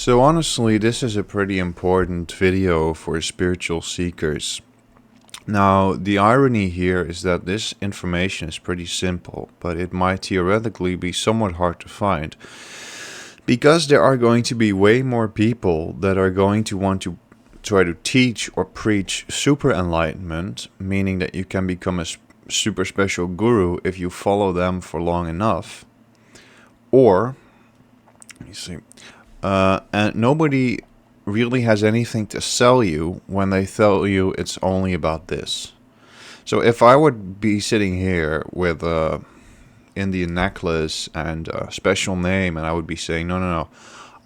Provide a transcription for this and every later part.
So honestly, this is a pretty important video for spiritual seekers. Now, the irony here is that this information is pretty simple, but it might theoretically be somewhat hard to find because there are going to be way more people that are going to want to try to teach or preach super enlightenment, meaning that you can become a super special guru if you follow them for long enough. Or, let me see, and nobody really has anything to sell you when they tell you it's only about this. So if I would be sitting here with a Indian necklace and a special name, and I would be saying, no, no, no,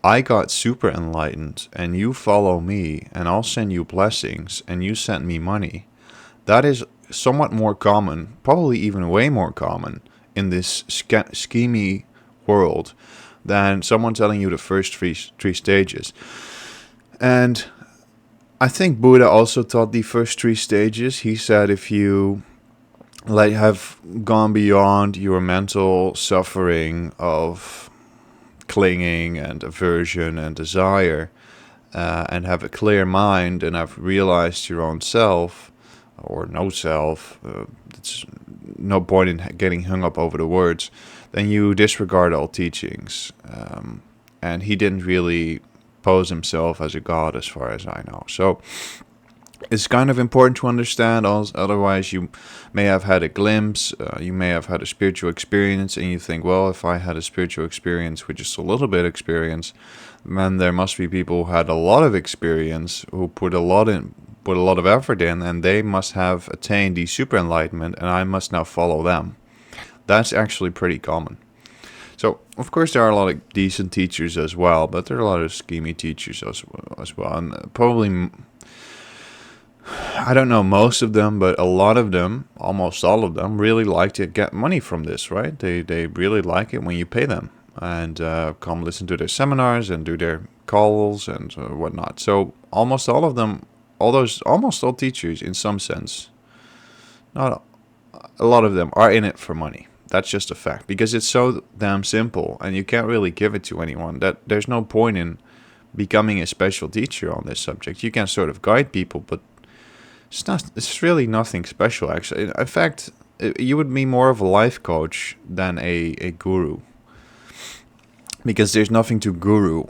I got super enlightened, and you follow me, and I'll send you blessings, and you send me money. That is somewhat more common, probably even way more common in this schemy world than someone telling you the first three stages. And I think Buddha also taught the first three stages. He said if you have gone beyond your mental suffering of clinging and aversion and desire, and have a clear mind and have realized your own self or no self, it's no point in getting hung up over the words, then you disregard all teachings. And he didn't really pose himself as a god as far as I know. So it's kind of important to understand, otherwise you may have had a glimpse, you may have had a spiritual experience, and you think, well, if I had a spiritual experience with just a little bit of experience, then there must be people who had a lot of experience, who put a lot of effort in, and they must have attained the super enlightenment, and I must now follow them. That's actually pretty common. So, of course, there are a lot of decent teachers as well, but there are a lot of schemy teachers as well. And probably, I don't know most of them, but a lot of them, almost all of them, really like to get money from this, right? They really like it when you pay them and come listen to their seminars and do their calls and whatnot. So almost all of them, almost all teachers in some sense, not a lot of them are in it for money. That's just a fact, because it's so damn simple and you can't really give it to anyone that there's no point in becoming a special teacher on this subject. You can sort of guide people, but it's really nothing special, actually. In fact, you would be more of a life coach than a guru, because there's nothing to guru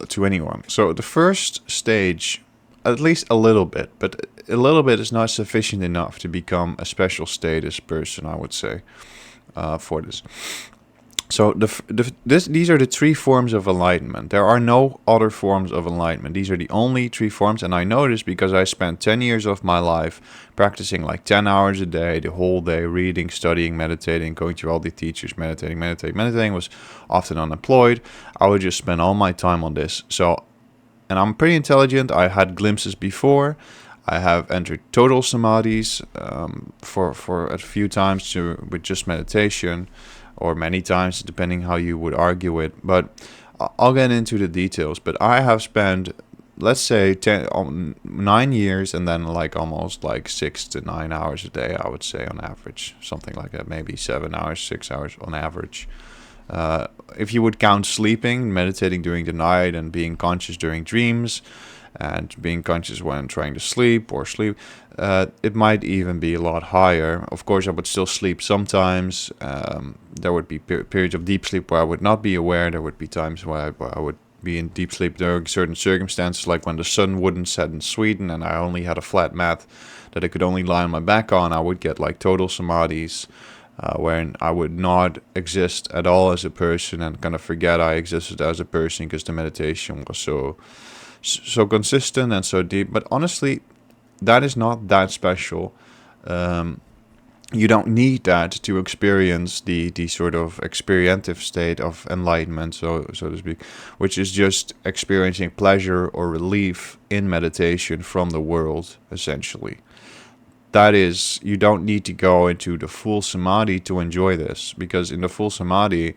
to anyone. So the first stage, at least a little bit, but a little bit is not sufficient enough to become a special status person, I would say, for this. So these are the three forms of enlightenment. There are no other forms of enlightenment. These are the only three forms, and I know this because I spent 10 years of my life practicing like 10 hours a day, the whole day, reading, studying, meditating, going to all the teachers, meditating. Meditating was often unemployed. I would just spend all my time on this. So, and I'm pretty intelligent. I had glimpses before. I have entered total samadhis for a few times with just meditation, or many times, depending how you would argue it. But I'll get into the details. But I have spent, let's say, 9 years, and then almost 6 to 9 hours a day, I would say, on average. Something like that, maybe 7 hours, 6 hours on average. If you would count sleeping, meditating during the night, and being conscious during dreams, and being conscious when trying to sleep, it might even be a lot higher. Of course, I would still sleep sometimes. There would be periods of deep sleep where I would not be aware. There would be times where I would be in deep sleep during certain circumstances, like when the sun wouldn't set in Sweden and I only had a flat mat that I could only lie on my back on. I would get total samadhis, when I would not exist at all as a person and kind of forget I existed as a person, because the meditation was so consistent and so deep. But honestly, that is not that special. You don't need that to experience the sort of experiential state of enlightenment, so to speak, which is just experiencing pleasure or relief in meditation from the world, essentially. That is, you don't need to go into the full samadhi to enjoy this, because in the full samadhi,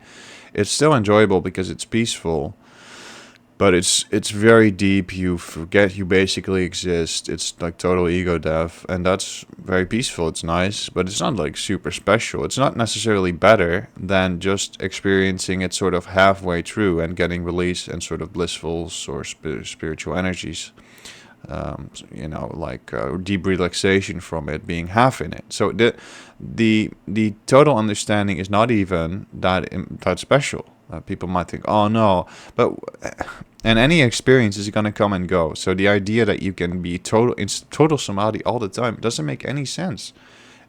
it's still enjoyable because it's peaceful. but it's very deep. You forget you basically exist. It's like total ego death, and that's very peaceful. It's nice, but it's not like super special. It's not necessarily better than just experiencing it sort of halfway through and getting release and sort of blissful or spiritual energies. Like deep relaxation from it, being half in it. So the total understanding is not even that special. People might think, oh no, but and any experience is going to come and go. So the idea that you can be in total samadhi all the time doesn't make any sense.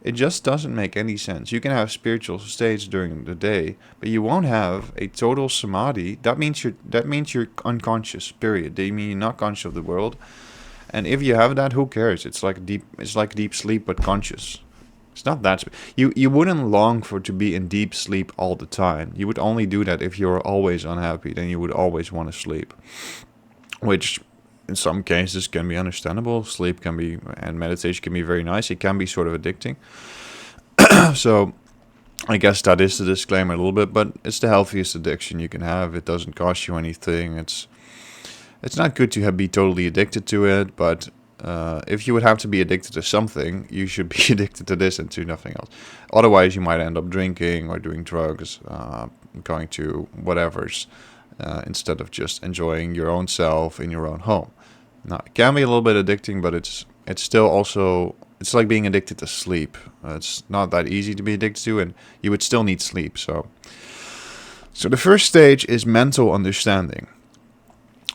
It just doesn't make any sense. You can have spiritual states during the day, but you won't have a total samadhi. That means you're unconscious. Period. They mean you're not conscious of the world. And if you have that, who cares? It's like deep sleep but conscious. It's not that you wouldn't long for to be in deep sleep all the time. You would only do that if you're always unhappy. Then you would always want to sleep, which in some cases can be understandable. Sleep can be, and meditation can be very nice. It can be sort of addicting. So I guess that is the disclaimer a little bit, but it's the healthiest addiction you can have. It doesn't cost you anything. It's not good to be totally addicted to it, but if you would have to be addicted to something, you should be addicted to this and to nothing else. Otherwise, you might end up drinking or doing drugs, going to whatever's, instead of just enjoying your own self in your own home. Now, it can be a little bit addicting, but it's still also, it's like being addicted to sleep. It's not that easy to be addicted to, and you would still need sleep. So the first stage is mental understanding.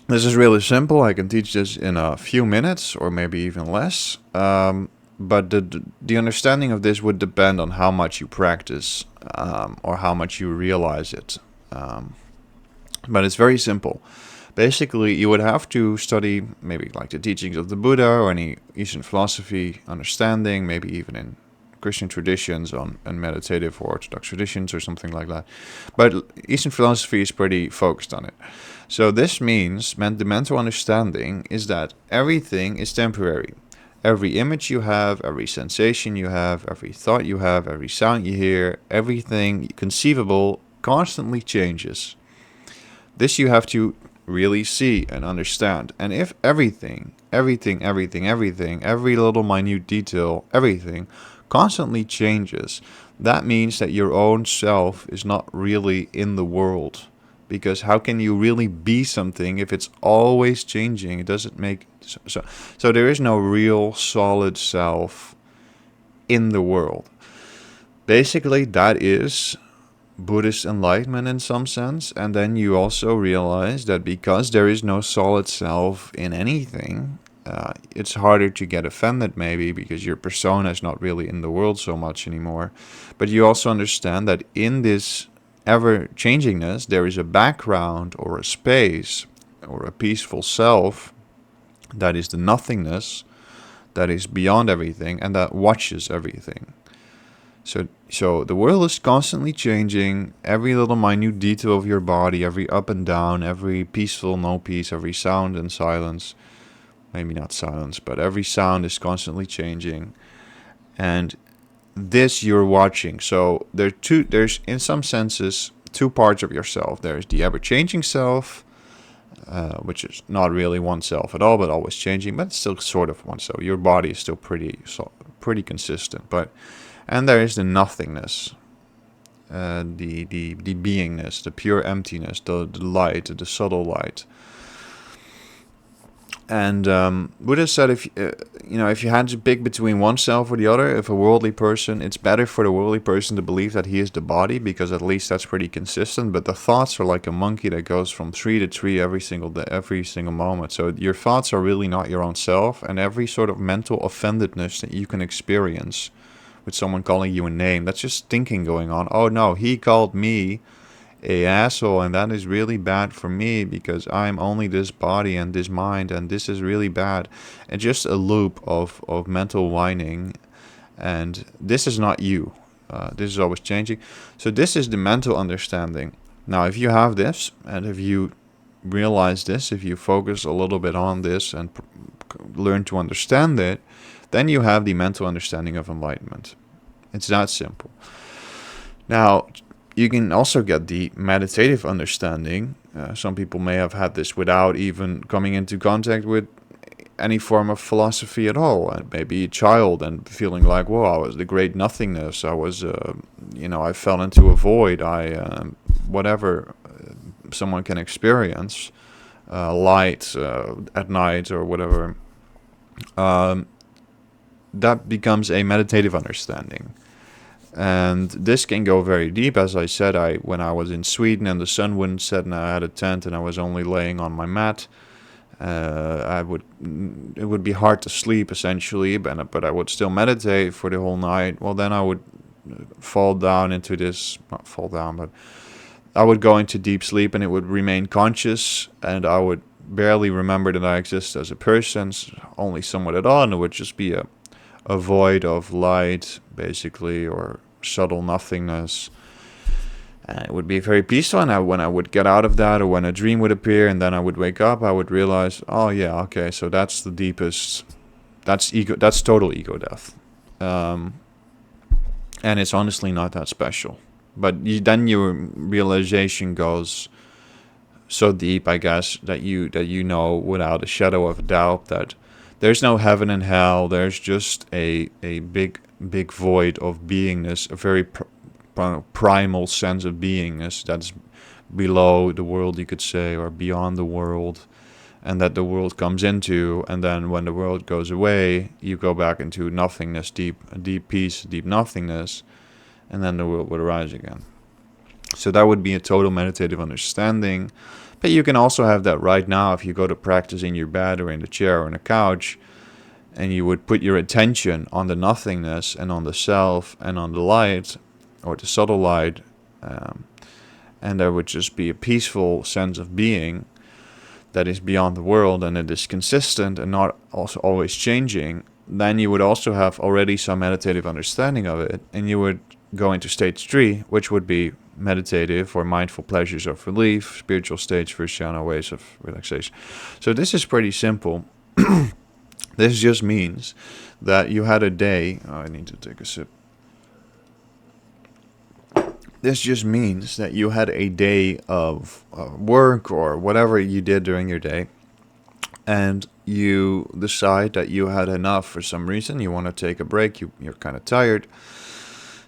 This is really simple. I can teach this in a few minutes or maybe even less. But the understanding of this would depend on how much you practice, or how much you realize it. But it's very simple. Basically, you would have to study maybe like the teachings of the Buddha or any Eastern philosophy understanding, maybe even in Christian traditions and meditative or Orthodox traditions or something like that. But Eastern philosophy is pretty focused on it. So this means the mental understanding is that everything is temporary. Every image you have, every sensation you have, every thought you have, every sound you hear, everything conceivable constantly changes. This you have to really see and understand. And if everything, every little minute detail, everything constantly changes, that means that your own self is not really in the world. Because how can you really be something if it's always changing? It doesn't make so there is no real solid self in the world. Basically, that is Buddhist enlightenment in some sense. And then you also realize that because there is no solid self in anything, it's harder to get offended maybe because your persona is not really in the world so much anymore. But you also understand that in this ever-changingness, there is a background or a space or a peaceful self that is the nothingness, that is beyond everything, and that watches everything. So the world is constantly changing. Every little minute detail of your body, every up and down, every peaceful, no peace, every sound and silence, maybe not silence, but every sound is constantly changing. And this you're watching. So there's in some senses two parts of yourself. There's the ever-changing self, which is not really oneself at all, but always changing, but it's still sort of oneself. Your body is still pretty consistent, and there is the nothingness, the beingness, the pure emptiness, the light, the subtle light. And Buddha said, if you had to pick between oneself or the other, if a worldly person, it's better for the worldly person to believe that he is the body, because at least that's pretty consistent. But the thoughts are like a monkey that goes from tree to tree every single day, every single moment. So your thoughts are really not your own self, and every sort of mental offendedness that you can experience with someone calling you a name, that's just thinking going on. Oh no, he called me a asshole, and that is really bad for me because I'm only this body and this mind, and this is really bad. And just a loop of mental whining, and this is not you. This is always changing. So this is the mental understanding. Now, if you have this, and if you realize this, if you focus a little bit on this and learn to understand it, then you have the mental understanding of enlightenment. It's that simple. Now, you can also get the meditative understanding, Some people may have had this without even coming into contact with any form of philosophy at all. And maybe a child and feeling like, whoa, I was the great nothingness. I was, I fell into a void. Whatever someone can experience, light at night or whatever. That becomes a meditative understanding. And this can go very deep. As I said, when I was in Sweden and the sun wouldn't set and I had a tent and I was only laying on my mat, it would be hard to sleep essentially, but I would still meditate for the whole night. Well, then I would fall down into this, not fall down, but I would go into deep sleep and it would remain conscious, and I would barely remember that I exist as a person, only somewhat at all, and it would just be a void of light, basically, or subtle nothingness. And it would be very peaceful, and when I would get out of that, or when a dream would appear, and then I would wake up, I would realize, oh yeah, okay, so that's the deepest, that's total ego death. And it's honestly not that special. But then your realization goes so deep, I guess, that you know without a shadow of a doubt that there's no heaven and hell. There's just a big void of beingness, a very primal sense of beingness that's below the world, you could say, or beyond the world, and that the world comes into, and then when the world goes away, you go back into nothingness, deep peace, deep nothingness, and then the world would arise again. So that would be a total meditative understanding. But you can also have that right now if you go to practice in your bed or in the chair or on a couch, and you would put your attention on the nothingness and on the self and on the light, or the subtle light, and there would just be a peaceful sense of being that is beyond the world, and it is consistent and not also always changing. Then you would also have already some meditative understanding of it, and you would go into stage 3, which would be meditative or mindful pleasures of relief, spiritual stage, Vajrayana ways of relaxation. So this is pretty simple. This just means that you had a day. Oh, I need to take a sip. This just means that you had a day of work or whatever you did during your day, and you decide that you had enough for some reason. You want to take a break. You're kind of tired.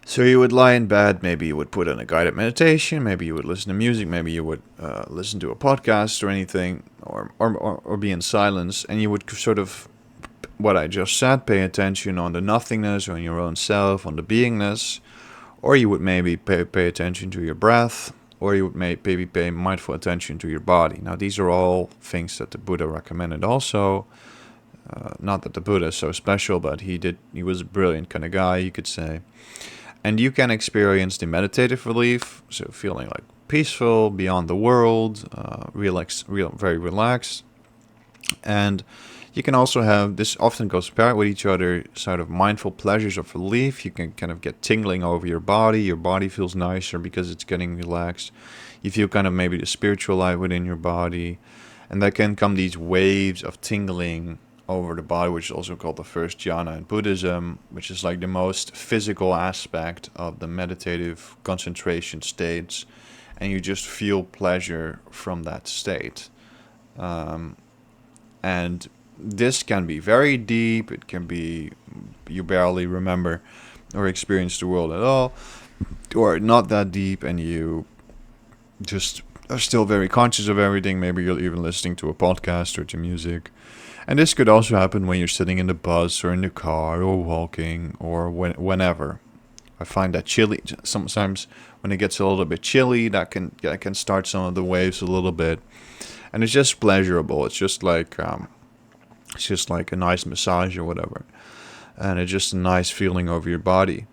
So you would lie in bed, maybe you would put on a guided meditation, maybe you would listen to music, maybe you would listen to a podcast or anything, or be in silence, and you would sort of, what I just said, pay attention on the nothingness, on your own self, on the beingness, or you would maybe pay attention to your breath, or you would maybe pay mindful attention to your body. Now these are all things that the Buddha recommended also. Not that the Buddha is so special, but he was a brilliant kind of guy, you could say. And you can experience the meditative relief, so feeling like peaceful, beyond the world, very relaxed. And you can also have, this often goes paired with each other, sort of mindful pleasures of relief. You can kind of get tingling over your body feels nicer because it's getting relaxed. You feel kind of maybe the spiritual light within your body, and there can come these waves of tingling over the body, which is also called the first jhana in Buddhism, which is like the most physical aspect of the meditative concentration states, and you just feel pleasure from that state. And this can be very deep. It can be you barely remember or experience the world at all, or not that deep, and you just are still very conscious of everything. Maybe you're even listening to a podcast or to music. And this could also happen when you're sitting in the bus or in the car or walking or whenever. I find that chilly. Sometimes when it gets a little bit chilly, that can start some of the waves a little bit, and it's just pleasurable. It's just like a nice massage or whatever, and it's just a nice feeling over your body.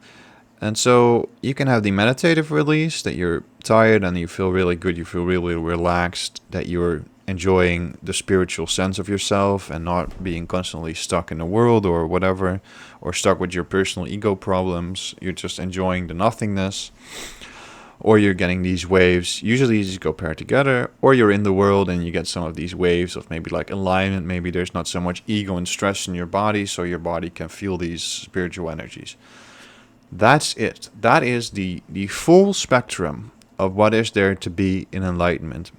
And so you can have the meditative release, that you're tired and you feel really good, you feel really relaxed, that you're enjoying the spiritual sense of yourself and not being constantly stuck in the world or whatever, or stuck with your personal ego problems. You're just enjoying the nothingness, or you're getting these waves. Usually these go paired together, or you're in the world and you get some of these waves of maybe like alignment. Maybe there's not so much ego and stress in your body, so your body can feel these spiritual energies. That's it. That is the full spectrum of what is there to be in enlightenment.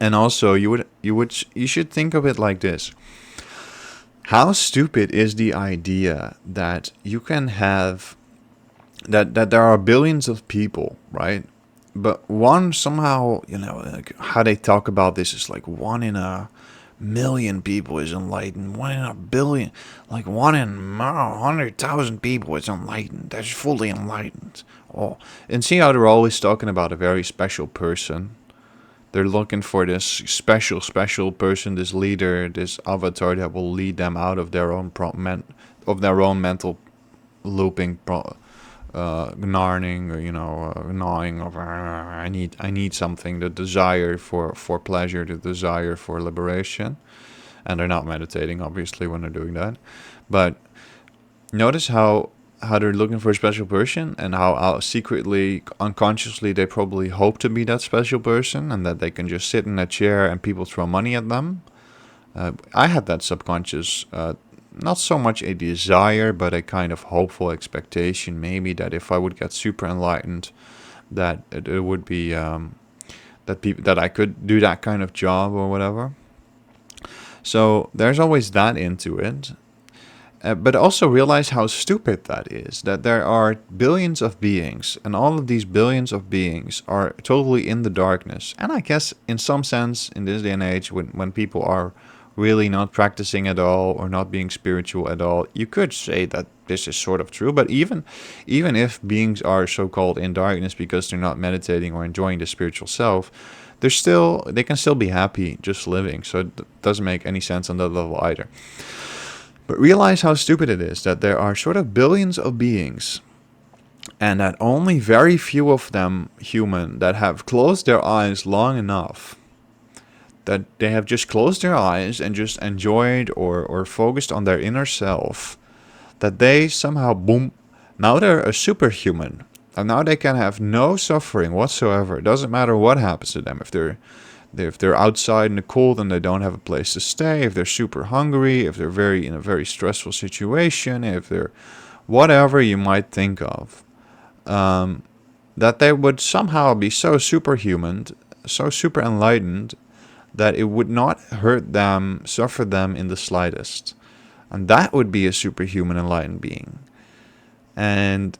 And also, you should think of it like this: how stupid is the idea that you can have that there are billions of people, right? But one somehow, like how they talk about this is like 1 in a million people is enlightened, 1 in a billion, like 1 in 100,000 people is enlightened. That's fully enlightened. Oh, and see how they're always talking about a very special person. They're looking for this special person, this leader, this avatar that will lead them out of their own of their own mental looping, gnarning, or gnawing of I need something, the desire for pleasure, the desire for liberation. And they're not meditating, obviously, when they're doing that. But notice how they're looking for a special person, and how secretly, unconsciously, they probably hope to be that special person, and that they can just sit in a chair and people throw money at them. I had that subconscious, not so much a desire, but a kind of hopeful expectation, maybe, that if I would get super enlightened, that it would be that I could do that kind of job or whatever. So there's always that into it. But also realize how stupid that is. That there are billions of beings, and all of these billions of beings are totally in the darkness. And I guess, in some sense, in this day and age, when people are really not practicing at all, or not being spiritual at all, you could say that this is sort of true. But even if beings are so-called in darkness because they're not meditating or enjoying the spiritual self, they can still be happy just living. So it doesn't make any sense on that level either. But realize how stupid it is that there are sort of billions of beings, and that only very few of them human that have closed their eyes long enough, that they have just closed their eyes and just enjoyed or focused on their inner self, that they somehow, boom, now they're a superhuman. And now they can have no suffering whatsoever. It doesn't matter what happens to them. If they're outside in the cold and they don't have a place to stay, if they're super hungry, if they're in a very stressful situation, if they're whatever you might think of, that they would somehow be so superhuman, so super enlightened, that it would not hurt them, suffer them in the slightest. And that would be a superhuman enlightened being. And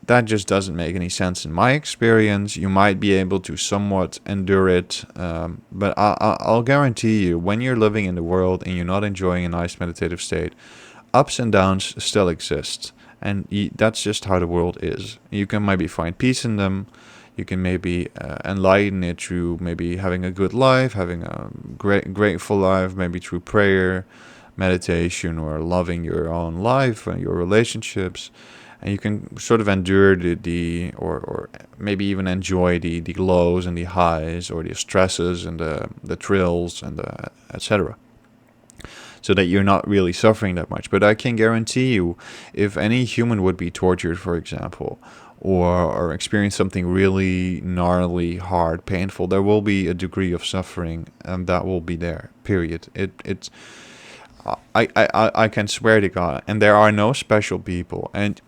that just doesn't make any sense in my experience. You might be able to somewhat endure it, but I'll guarantee you, when you're living in the world and you're not enjoying a nice meditative state, ups and downs still exist. And that's just how the world is. You can maybe find peace in them. You can maybe enlighten it through maybe having a good life, having a grateful life, maybe through prayer, meditation, or loving your own life and your relationships. And you can sort of endure or maybe even enjoy the lows and the highs, or the stresses and the thrills and etc. So that you're not really suffering that much. But I can guarantee you, if any human would be tortured, for example, or experience something really gnarly, hard, painful, there will be a degree of suffering, and that will be there. Period. It's I can swear to God, and there are no special people. And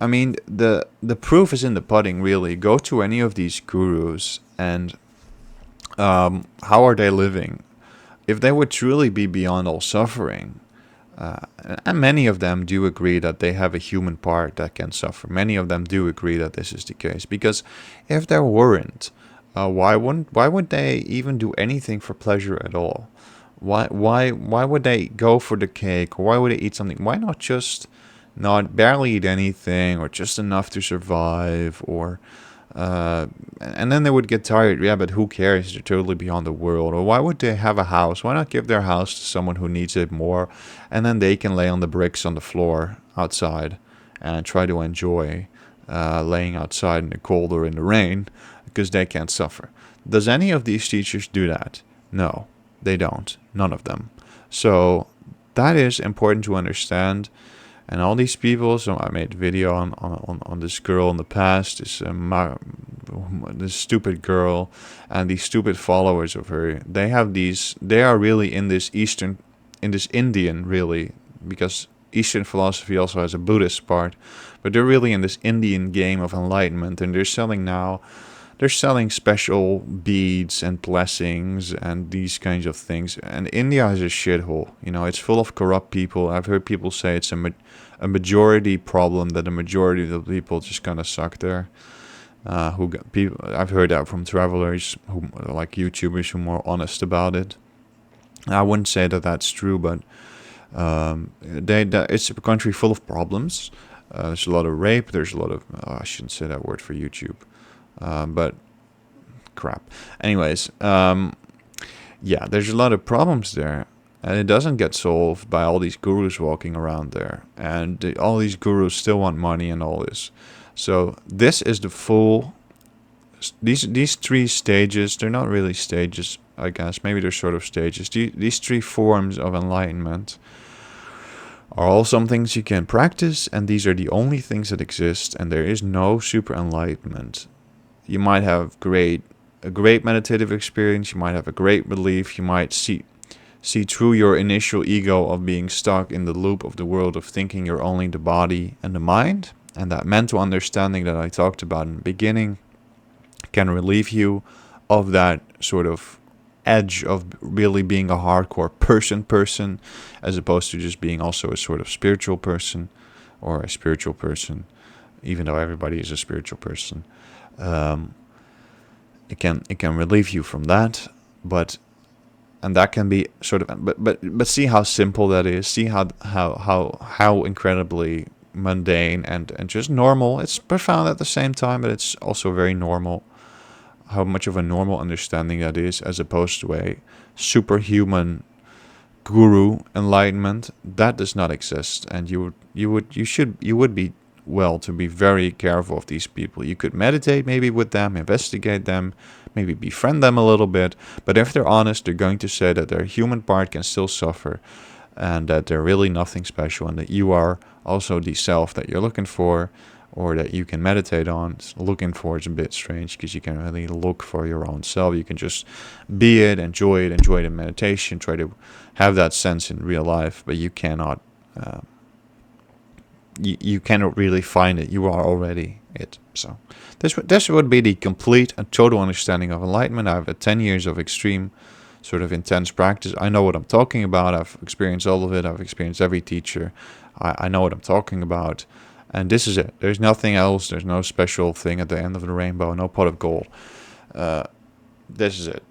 I mean, the proof is in the pudding, really. Go to any of these gurus, and how are they living? If they would truly be beyond all suffering, and many of them do agree that they have a human part that can suffer. Many of them do agree that this is the case. Because if there weren't, why would they even do anything for pleasure at all? Why would they go for the cake? Or why would they eat something? Why not just not barely eat anything, or just enough to survive, or and then they would get tired. Yeah, but who cares? They're totally beyond the world. Or why would they have a house? Why not give their house to someone who needs it more, and then they can lay on the bricks on the floor outside and try to enjoy laying outside in the cold or in the rain, because they can't suffer. Does any of these teachers do that? No, they don't. None of them. So that is important to understand. And all these people, so I made a video on this girl in the past, this stupid girl, and these stupid followers of her. They are really in this Indian, really, because Eastern philosophy also has a Buddhist part, but they're really in this Indian game of enlightenment, and they're selling now they're selling special beads and blessings and these kinds of things. And India is a shithole. You know, it's full of corrupt people. I've heard people say it's a majority problem, that the majority of the people just kind of suck there. Who got people? I've heard that from travelers, who like YouTubers, who are more honest about it. I wouldn't say that that's true, but it's a country full of problems. There's a lot of rape. There's a lot of I shouldn't say that word for YouTube, but crap. Anyways, yeah, there's a lot of problems there, and it doesn't get solved by all these gurus walking around there, and all these gurus still want money and all this. So this is the full. These three stages, they're not really stages, I guess. Maybe they're sort of stages. These three forms of enlightenment are all some things you can practice, and these are the only things that exist, and there is no super enlightenment. You might have a great meditative experience, you might have a great relief, you might see through your initial ego of being stuck in the loop of the world of thinking you're only the body and the mind, and that mental understanding that I talked about in the beginning can relieve you of that sort of edge of really being a hardcore person, as opposed to just being also a sort of spiritual person, or a spiritual person, even though everybody is a spiritual person. It can relieve you from that, and that can be sort of, but see how simple that is. See how incredibly mundane and just normal. It's profound at the same time, but it's also very normal. How much of a normal understanding that is, as opposed to a superhuman guru enlightenment that does not exist. And you would be well to be very careful of these people. You could meditate maybe with them, investigate them, maybe befriend them a little bit. But if they're honest, they're going to say that their human part can still suffer, and that they're really nothing special, and that you are also the self that you're looking for, or that you can meditate on. Looking for is a bit strange, because you can really look for your own self. You can just be it, enjoy the meditation, try to have that sense in real life, but you cannot you cannot really find it. You are already it. So this would be the complete and total understanding of enlightenment. I've had 10 years of extreme sort of intense practice. I know what I'm talking about. I've experienced all of it. I've experienced every teacher. I know what I'm talking about. And this is it. There's nothing else. There's no special thing at the end of the rainbow. No pot of gold. This is it.